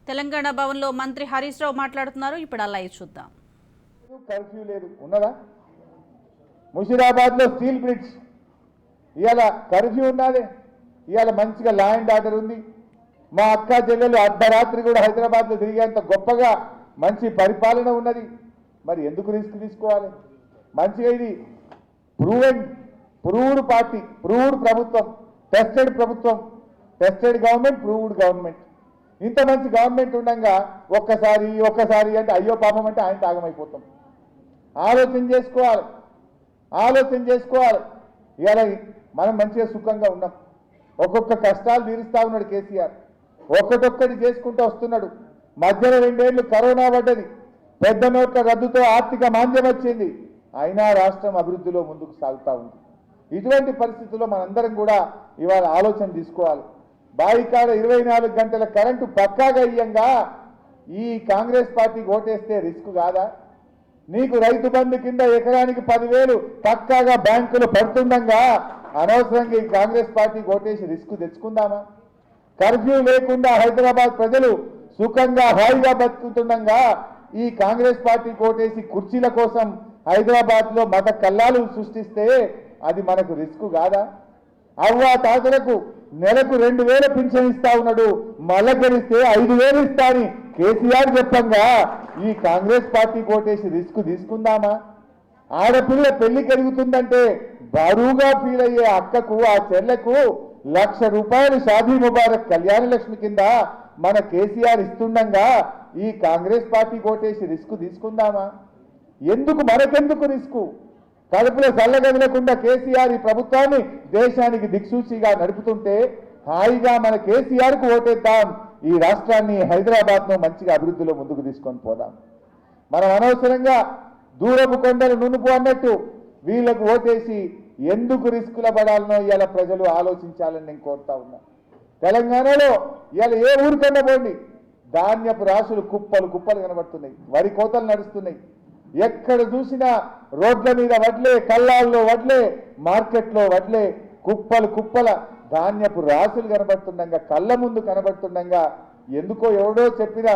తెలంగాణ భవన్లో మంత్రి హరీష్ రావు మాట్లాడుతున్నారు. ఇప్పుడు అలా చూద్దాం. కర్ఫ్యూ లేదు ఉన్నదా? ముషిరాబాద్లో స్టీల్ బ్రిడ్జ్ ఇవాళ కర్ఫ్యూ ఉన్నది. ఇవాళ మంచిగా లా అండ్ ఆర్డర్ ఉంది. మా అక్క చెల్లెలు అర్ధరాత్రి కూడా హైదరాబాద్లో తిరిగేంత గొప్పగా మంచి పరిపాలన ఉన్నది. మరి ఎందుకు రిస్క్ తీసుకోవాలి? మంచిగా ఇది ప్రూవ్డ్ పార్టీ, ప్రూవ్డ్ ప్రభుత్వం, టెస్టెడ్ ప్రభుత్వం, టెస్టెడ్ గవర్నమెంట్, ప్రూవ్డ్ గవర్నమెంట్. ఇంత మంచి గవర్నమెంట్ ఉండగా ఒక్కసారి అంటే అయ్యో పాపం అంటే ఆయన తాగమైపోతాం. ఆలోచన చేసుకోవాలి. ఇలా మనం మంచిగా సుఖంగా ఉన్నాం. ఒక్కొక్క కష్టాలు తీరుస్తా ఉన్నాడు కేసీఆర్. ఒక్కటొక్కటి చేసుకుంటూ వస్తున్నాడు. మధ్యలో 2 ఏళ్ళు కరోనా పడ్డది. పెద్ద నోట్ల రద్దుతో ఆర్థిక మాంద్యం వచ్చింది. అయినా రాష్ట్రం అభివృద్ధిలో ముందుకు సాగుతూ ఉంది. ఇటువంటి పరిస్థితుల్లో మనందరం కూడా ఇవాళ ఆలోచన తీసుకోవాలి. బాయికాడ 24 గంటల కరెంటు పక్కాగా ఇయ్యంగా ఈ కాంగ్రెస్ పార్టీకి ఓటేస్తే రిస్క్ కాదా? నీకు రైతు బంధు కింద ఎకరానికి 10,000 పక్కాగా బ్యాంకులు పడుతుండగా అనవసరంగా ఈ కాంగ్రెస్ పార్టీకి ఓటేసి రిస్క్ తెచ్చుకుందామా? కర్ఫ్యూ లేకుండా హైదరాబాద్ ప్రజలు సుఖంగా హాయిగా బతుకుతుండగా ఈ కాంగ్రెస్ పార్టీకి ఓటేసి కుర్చీల కోసం హైదరాబాద్లో మత కల్లాలు సృష్టిస్తే అది మనకు రిస్క్ కాదా? అవ్వ తాతలకు నెలకు 2,000 పింఛన్ ఇస్తా ఉన్నాడు. మళ్ళా గెలిస్తే 5,000 ఇస్తా అని కేసీఆర్ చెప్పంగా ఈ కాంగ్రెస్ పార్టీ కోటేసి రిస్క్ తీసుకుందామా? ఆడపిల్ల పెళ్లి కలుగుతుందంటే బరువుగా ఫీల్ అయ్యే అక్కకు, ఆ చెల్లెకు ₹1,00,000 షాదీ ముబారక్ కళ్యాణ లక్ష్మి కింద మన కేసీఆర్ ఇస్తుండగా ఈ కాంగ్రెస్ పార్టీ కోటేసి రిస్క్ తీసుకుందామా? మనకెందుకు రిస్క్? కడుపులో చల్లగదలకుండా కేసీఆర్ ఈ ప్రభుత్వాన్ని దేశానికి దిక్సూచిగా నడుపుతుంటే హాయిగా మన కేసీఆర్కు ఓటేద్దాం. ఈ రాష్ట్రాన్ని హైదరాబాద్ను మంచిగా అభివృద్ధిలో ముందుకు తీసుకొని పోదాం. మనం అనవసరంగా దూరపు కొండలు నునుపు అన్నట్టు వీళ్ళకు ఓటేసి ఎందుకు రిస్కుల పడాలనో ఇవాళ ప్రజలు ఆలోచించాలని నేను కోరుతా ఉన్నా. తెలంగాణలో ఇవాళ ఏ ఊరికన్నా పోండి, ధాన్యపు రాశులు కుప్పలు కనబడుతున్నాయి. వరి కోతలు నడుస్తున్నాయి. ఎక్కడ చూసినా రోడ్ల మీద వడ్లే, కల్లాల్లో వడ్లే, మార్కెట్లో వడ్లే, కుప్పల ధాన్యపు రాశులు కనబడుతుండగా, కళ్ళ ముందు కనబడుతుండగా ఎందుకో ఎవడో చెప్పిన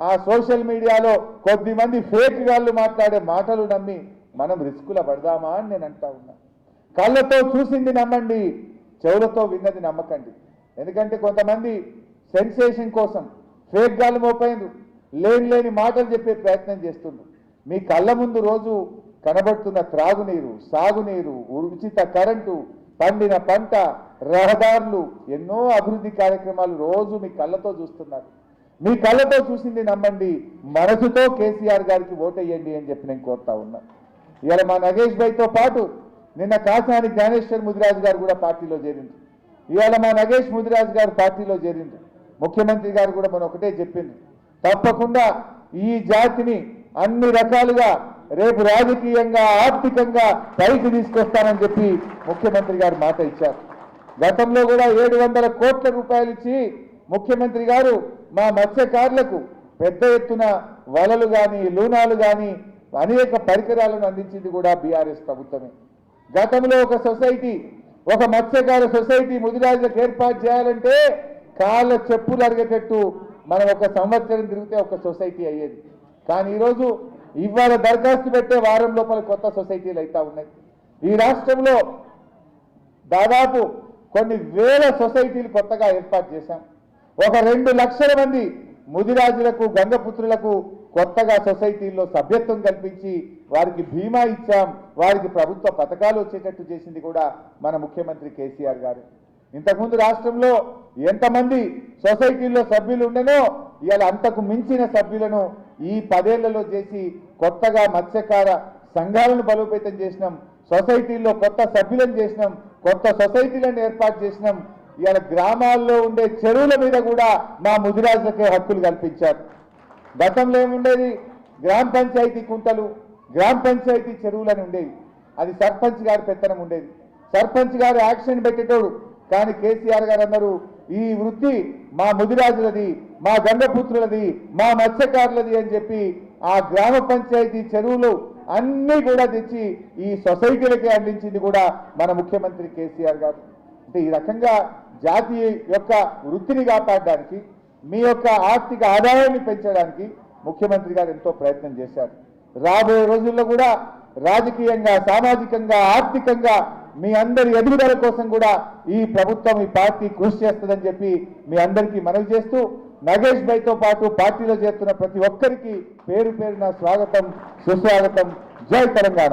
ఆ సోషల్ మీడియాలో కొద్దిమంది ఫేక్ గాళ్ళు మాట్లాడే మాటలు నమ్మి మనం రిస్కుల పడదామా అని నేను అంటా ఉన్నా. కళ్ళతో చూసింది నమ్మండి, చెవులతో విన్నది నమ్మకండి. ఎందుకంటే కొంతమంది సెన్సేషన్ కోసం ఫేక్ గాళ్ళు మోపైండ్రు, లేని మాటలు చెప్పే ప్రయత్నం చేస్తుండ్రు. మీ కళ్ళ ముందు రోజు కనబడుతున్న త్రాగునీరు, సాగునీరు, ఉచిత కరెంటు, పండిన పంట, రహదారులు, ఎన్నో అభివృద్ధి కార్యక్రమాలు రోజు మీ కళ్ళతో చూస్తున్నారు. మీ కళ్ళతో చూసింది నమ్మండి, మనసుతో కేసీఆర్ గారికి ఓటేయండి అని చెప్పి నేను కోరుతా ఉన్నా. ఇవాళ మా నగేష్ భాయ్తో పాటు నిన్న కాసాని జ్ఞానేశ్వర్ ముదిరాజు గారు కూడా పార్టీలో చేరింది. ఇవాళ మా నగేష్ ముదిరాజు గారు పార్టీలో చేరింది. ముఖ్యమంత్రి గారు కూడా మనం ఒకటే చెప్పింది, తప్పకుండా ఈ జాతిని అన్ని రకాలుగా రేపు రాజకీయంగా, ఆర్థికంగా పైకి తీసుకొస్తానని చెప్పి ముఖ్యమంత్రి గారు మాట ఇచ్చారు. గతంలో కూడా 700 కోట్ల రూపాయలు ఇచ్చి ముఖ్యమంత్రి గారు మా మత్స్యకారులకు పెద్ద ఎత్తున వలలు కానీ, లూనాలు కానీ అనేక పరికరాలను అందించింది కూడా బీఆర్ఎస్ ప్రభుత్వమే. గతంలో ఒక మత్స్యకార సొసైటీ ముదిరాజులకు ఏర్పాటు చేయాలంటే కాళ్ళ చెప్పులు అరిగేటట్టు మనం 1 సంవత్సరం తిరిగితే ఒక సొసైటీ అయ్యేది. కానీ ఈరోజు ఇవాళ దరఖాస్తు పెట్టే వారం లోపల కొత్త సొసైటీలు అవుతా ఉన్నాయి. ఈ రాష్ట్రంలో దాదాపు కొన్ని వేల సొసైటీలు కొత్తగా ఏర్పాటు చేశాం. ఒక 2 లక్షల మంది ముదిరాజులకు, గంగపుత్రులకు కొత్తగా సొసైటీల్లో సభ్యత్వం కల్పించి వారికి బీమా ఇచ్చాం. వారికి ప్రభుత్వ పథకాలు వచ్చేటట్టు చేసింది కూడా మన ముఖ్యమంత్రి కేసీఆర్ గారు. ఇంతకుముందు రాష్ట్రంలో ఎంతమంది సొసైటీల్లో సభ్యులు ఉండనో ఇవాళ అంతకు మించిన సభ్యులను ఈ 10 ఏళ్లలో చేసి కొత్తగా మత్స్యకార సంఘాలను బలోపేతం చేసినాం. సొసైటీల్లో కొత్త సభ్యులను చేసినాం, కొత్త సొసైటీలను ఏర్పాటు చేసినాం. ఇవాళ గ్రామాల్లో ఉండే చెరువుల మీద కూడా మా ముదిరాజులకే హక్కులు కల్పించారు. గతంలో ఏముండేది? గ్రామ పంచాయతీ కుంటలు, గ్రామ పంచాయతీ చెరువులని ఉండేవి. అది సర్పంచ్ గారి పెత్తనం ఉండేది. సర్పంచ్ గారు యాక్షన్ పెట్టేటోడు. కానీ కేసీఆర్ గారు అన్నారు, ఈ వృత్తి మా ముదిరాజులది, మా గంగపుత్రులది, మా మత్స్యకారులది అని చెప్పి ఆ గ్రామ పంచాయతీ చెరువులు అన్నీ కూడా తెచ్చి ఈ సొసైటీలకే అందించింది కూడా మన ముఖ్యమంత్రి కేసీఆర్ గారు. అంటే ఈ రకంగా జాతి యొక్క వృత్తిని కాపాడడానికి, మీ యొక్క ఆర్థిక ఆదాయాన్ని పెంచడానికి ముఖ్యమంత్రి గారు ఎంతో ప్రయత్నం చేశారు. రాబోయే రోజుల్లో కూడా రాజకీయంగా, సామాజికంగా, ఆర్థికంగా మీ అందరి ఎదుగుదల కోసం కూడా ఈ ప్రభుత్వం, ఈ పార్టీ కృషి చేస్తుందని చెప్పి మీ అందరికీ మనవి చేస్తూ, నగేష్ భాయ్తో పాటు పార్టీలో చేస్తున్న ప్రతి ఒక్కరికి పేరు పేరున స్వాగతం, సుస్వాగతం. జై తెలంగాణ.